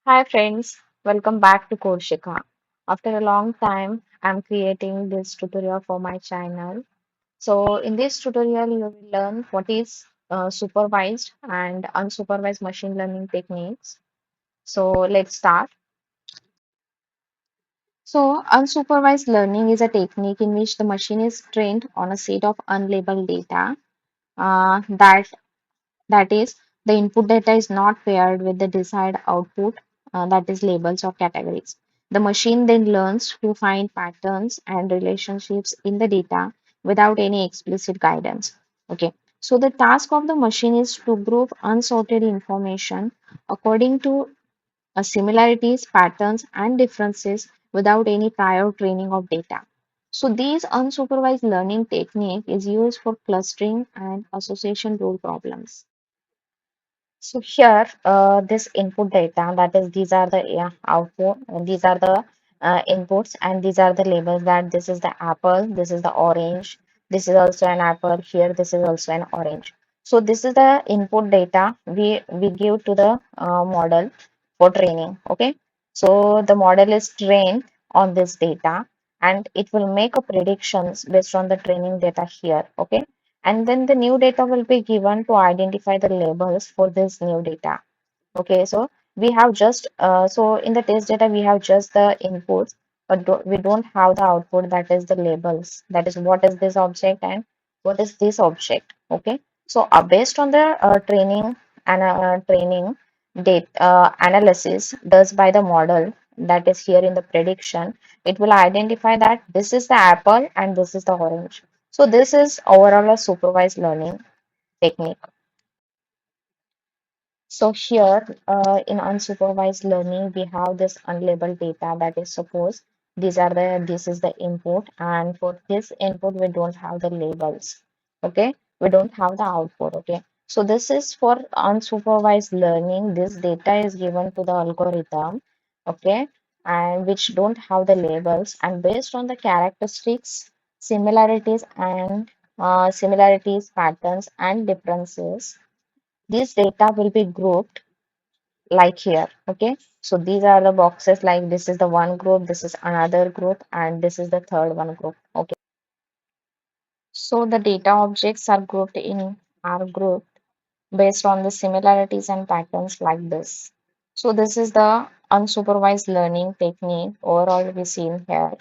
Hi friends, welcome back to Kodshika. After a long time, I'm creating this tutorial for my channel. So in this tutorial, you will learn what is supervised and unsupervised machine learning techniques. So let's start. So unsupervised learning is a technique in which the machine is trained on a set of unlabeled data that is, the input data is not paired with the desired output, that is, labels or categories. The machine then learns to find patterns and relationships in the data without any explicit guidance. Okay, so the task of the machine is to group unsorted information according to similarities, patterns, and differences without any prior training of data. So, this unsupervised learning technique is used for clustering and association rule problems. So here, this input data, that is, these are the output, these are the inputs, and these are the labels. That this is the apple, this is the orange, this is also an apple. Here, this is also an orange. So this is the input data we give to the model for training. Okay, so the model is trained on this data, and it will make a predictions based on the training data here. Okay, and then the new data will be given to identify the labels for this new data. Okay, so we have just so in the test data we have just the inputs, but we don't have the output, that is the labels, that is what is this object and what is this object. Okay, so based on the training data analysis does by the model, that is here in the prediction, it will identify that this is the apple and this is the orange. So this is overall a supervised learning technique. So here in unsupervised learning, we have this unlabeled data, that is, suppose this is the input, and for this input we don't have the labels. Okay, we don't have the output. Okay, so this is for unsupervised learning. This data is given to the algorithm. Okay, and which don't have the labels, and based on the characteristics, similarities, patterns, and differences, these data will be grouped like here. Okay, so these are the boxes, like this is the one group, this is another group, and this is the third one group. Okay, so the data objects are grouped based on the similarities and patterns like this. So this is the unsupervised learning technique overall we seen here.